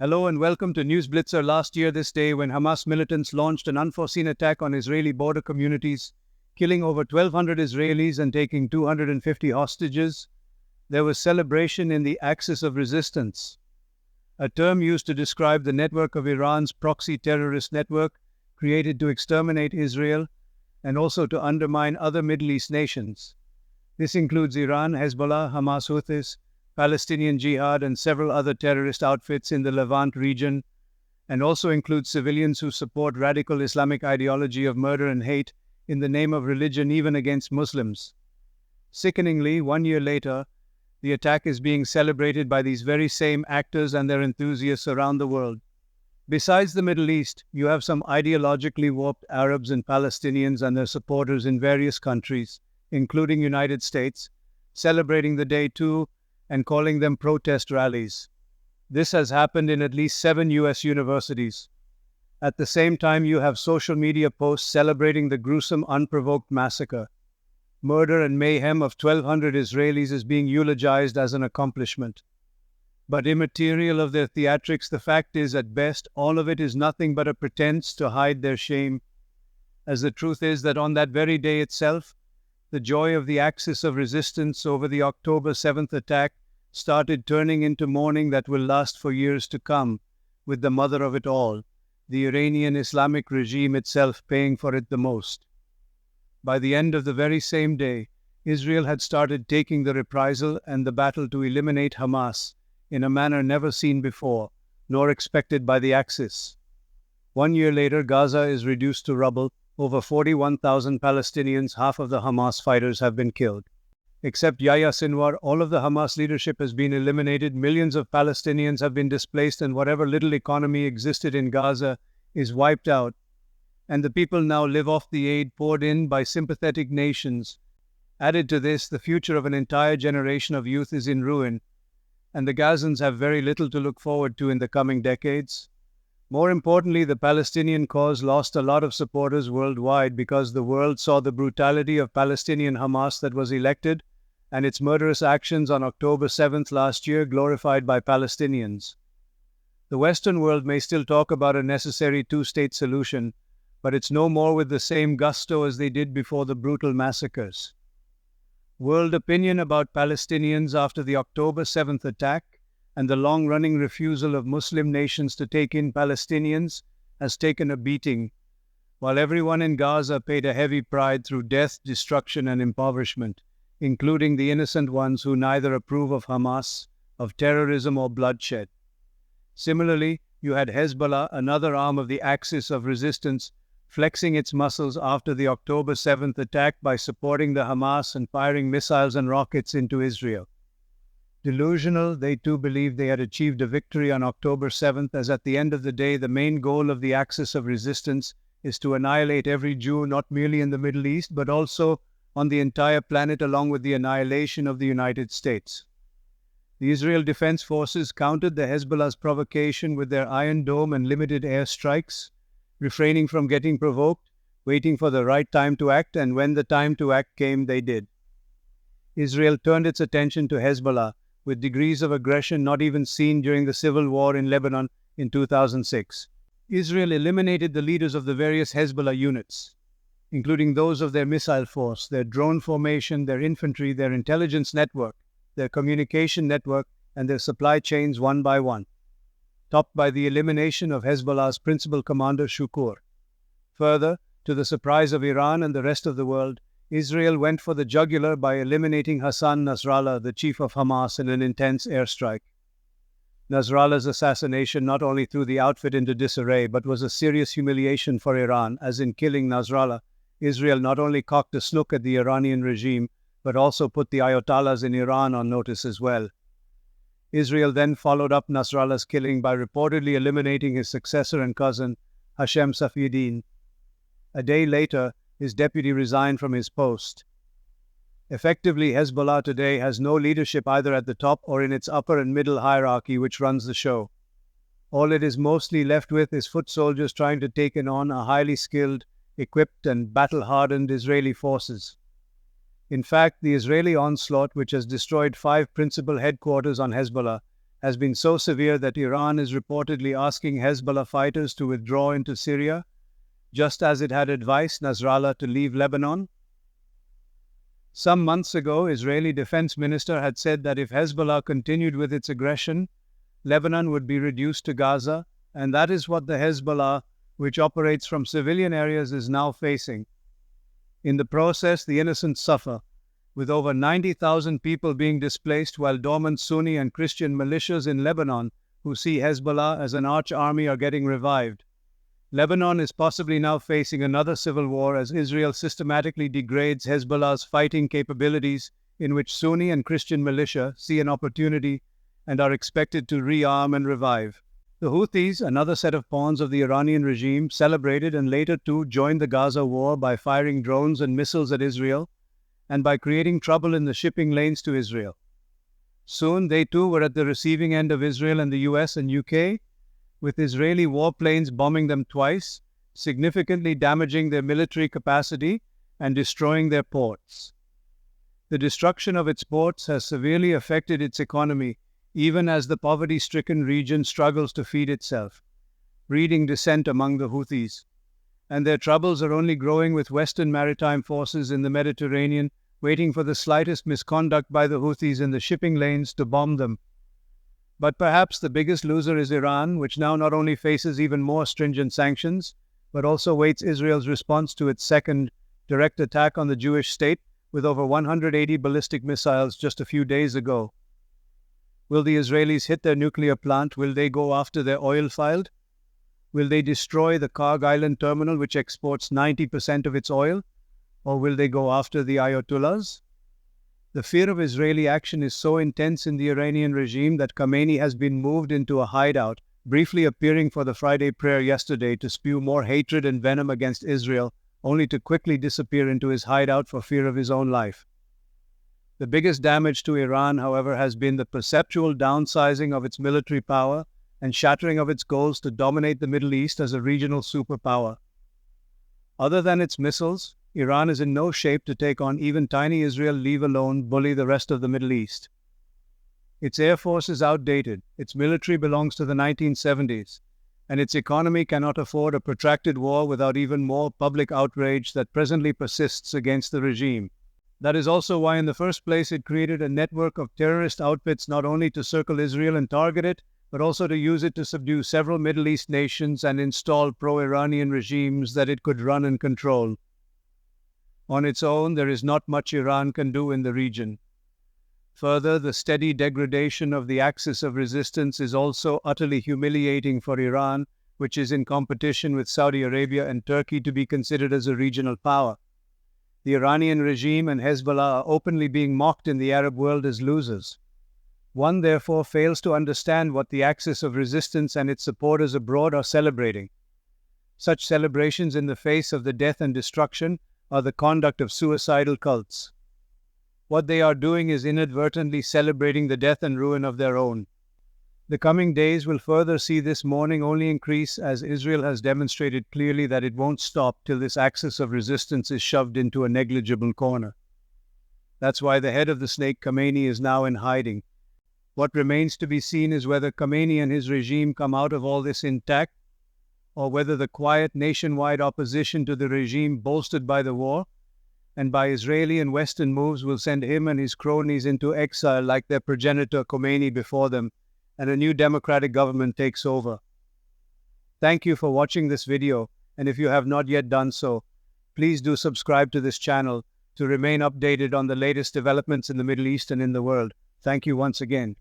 Hello and welcome to News Blitzer. Last year, this day, when Hamas militants launched an unforeseen attack on Israeli border communities, killing over 1,200 Israelis and taking 250 hostages, there was celebration in the Axis of Resistance, a term used to describe the network of Iran's proxy terrorist network created to exterminate Israel and also to undermine other Middle East nations. This includes Iran, Hezbollah, Hamas Houthis, Palestinian Jihad, and several other terrorist outfits in the Levant region, and also includes civilians who support radical Islamic ideology of murder and hate in the name of religion, even against Muslims. Sickeningly, 1 year later, the attack is being celebrated by these very same actors and their enthusiasts around the world. Besides the Middle East, you have some ideologically warped Arabs and Palestinians and their supporters in various countries, including United States, celebrating the day too, and calling them protest rallies. This has happened in at least 7 US universities. At the same time, you have social media posts celebrating the gruesome, unprovoked massacre. Murder and mayhem of 1,200 Israelis is being eulogized as an accomplishment. But immaterial of their theatrics, the fact is, at best, all of it is nothing but a pretense to hide their shame, as the truth is that on that very day itself, the joy of the Axis of Resistance over the October 7th attack started turning into mourning that will last for years to come, with the mother of it all, the Iranian Islamic regime itself, paying for it the most. By the end of the very same day, Israel had started taking the reprisal and the battle to eliminate Hamas in a manner never seen before, nor expected by the Axis. 1 year later, Gaza is reduced to rubble. Over 41,000 Palestinians, half of the Hamas fighters, have been killed. Except Yahya Sinwar, all of the Hamas leadership has been eliminated, millions of Palestinians have been displaced, and whatever little economy existed in Gaza is wiped out. And the people now live off the aid poured in by sympathetic nations. Added to this, the future of an entire generation of youth is in ruin, and the Gazans have very little to look forward to in the coming decades. More importantly, the Palestinian cause lost a lot of supporters worldwide because the world saw the brutality of Palestinian Hamas that was elected and its murderous actions on October 7th last year glorified by Palestinians. The Western world may still talk about a necessary two-state solution, but it's no more with the same gusto as they did before the brutal massacres. World opinion about Palestinians after the October 7th attack and the long-running refusal of Muslim nations to take in Palestinians has taken a beating, while everyone in Gaza paid a heavy price through death, destruction, and impoverishment, including the innocent ones who neither approve of Hamas, of terrorism, or bloodshed. Similarly, you had Hezbollah, another arm of the Axis of Resistance, flexing its muscles after the October 7th attack by supporting the Hamas and firing missiles and rockets into Israel. Delusional, they too believed they had achieved a victory on October 7th, as at the end of the day, the main goal of the Axis of Resistance is to annihilate every Jew, not merely in the Middle East, but also on the entire planet, along with the annihilation of the United States. The Israel Defense Forces countered the Hezbollah's provocation with their Iron Dome and limited airstrikes, refraining from getting provoked, waiting for the right time to act, and when the time to act came, they did. Israel turned its attention to Hezbollah, with degrees of aggression not even seen during the civil war in Lebanon in 2006. Israel eliminated the leaders of the various Hezbollah units, including those of their missile force, their drone formation, their infantry, their intelligence network, their communication network, and their supply chains one by one, topped by the elimination of Hezbollah's principal commander, Shukur. Further, to the surprise of Iran and the rest of the world, Israel went for the jugular by eliminating Hassan Nasrallah, the chief of Hamas, in an intense airstrike. Nasrallah's assassination not only threw the outfit into disarray, but was a serious humiliation for Iran, as in killing Nasrallah, Israel not only cocked a snook at the Iranian regime, but also put the Ayatollahs in Iran on notice as well. Israel then followed up Nasrallah's killing by reportedly eliminating his successor and cousin, Hashem Safieddin. A day later, his deputy resigned from his post. Effectively, Hezbollah today has no leadership either at the top or in its upper and middle hierarchy which runs the show. All it is mostly left with is foot soldiers trying to take on a highly skilled, equipped and battle-hardened Israeli forces. In fact, the Israeli onslaught, which has destroyed 5 principal headquarters on Hezbollah, has been so severe that Iran is reportedly asking Hezbollah fighters to withdraw into Syria, just as it had advised Nasrallah to leave Lebanon. Some months ago, Israeli Defense Minister had said that if Hezbollah continued with its aggression, Lebanon would be reduced to Gaza, and that is what the Hezbollah, which operates from civilian areas, is now facing. In the process, the innocent suffer, with over 90,000 people being displaced, while dormant Sunni and Christian militias in Lebanon, who see Hezbollah as an arch-army, are getting revived. Lebanon is possibly now facing another civil war as Israel systematically degrades Hezbollah's fighting capabilities, in which Sunni and Christian militia see an opportunity and are expected to rearm and revive. The Houthis, another set of pawns of the Iranian regime, celebrated and later too joined the Gaza war by firing drones and missiles at Israel and by creating trouble in the shipping lanes to Israel. Soon they too were at the receiving end of Israel and the US and UK, with Israeli warplanes bombing them twice, significantly damaging their military capacity and destroying their ports. The destruction of its ports has severely affected its economy, even as the poverty-stricken region struggles to feed itself, breeding dissent among the Houthis. And their troubles are only growing with Western maritime forces in the Mediterranean, waiting for the slightest misconduct by the Houthis in the shipping lanes to bomb them. But perhaps the biggest loser is Iran, which now not only faces even more stringent sanctions, but also waits Israel's response to its second direct attack on the Jewish state with over 180 ballistic missiles just a few days ago. Will the Israelis hit their nuclear plant? Will they go after their oil field? Will they destroy the Karg Island terminal, which exports 90% of its oil? Or will they go after the Ayatollahs? The fear of Israeli action is so intense in the Iranian regime that Khamenei has been moved into a hideout, briefly appearing for the Friday prayer yesterday to spew more hatred and venom against Israel, only to quickly disappear into his hideout for fear of his own life. The biggest damage to Iran, however, has been the perceptual downsizing of its military power and shattering of its goals to dominate the Middle East as a regional superpower. Other than its missiles, Iran is in no shape to take on even tiny Israel, leave alone bully the rest of the Middle East. Its air force is outdated, its military belongs to the 1970s, and its economy cannot afford a protracted war without even more public outrage that presently persists against the regime. That is also why in the first place it created a network of terrorist outfits not only to circle Israel and target it, but also to use it to subdue several Middle East nations and install pro-Iranian regimes that it could run and control. On its own, there is not much Iran can do in the region. Further, the steady degradation of the axis of resistance is also utterly humiliating for Iran, which is in competition with Saudi Arabia and Turkey to be considered as a regional power. The Iranian regime and Hezbollah are openly being mocked in the Arab world as losers. One therefore fails to understand what the axis of resistance and its supporters abroad are celebrating. Such celebrations in the face of the death and destruction are the conduct of suicidal cults. What they are doing is inadvertently celebrating the death and ruin of their own. The coming days will further see this mourning only increase as Israel has demonstrated clearly that it won't stop till this axis of resistance is shoved into a negligible corner. That's why the head of the snake, Khamenei, is now in hiding. What remains to be seen is whether Khamenei and his regime come out of all this intact, or whether the quiet nationwide opposition to the regime bolstered by the war and by Israeli and Western moves will send him and his cronies into exile like their progenitor Khomeini before them, and a new democratic government takes over. Thank you for watching this video, and if you have not yet done so, please do subscribe to this channel to remain updated on the latest developments in the Middle East and in the world. Thank you once again.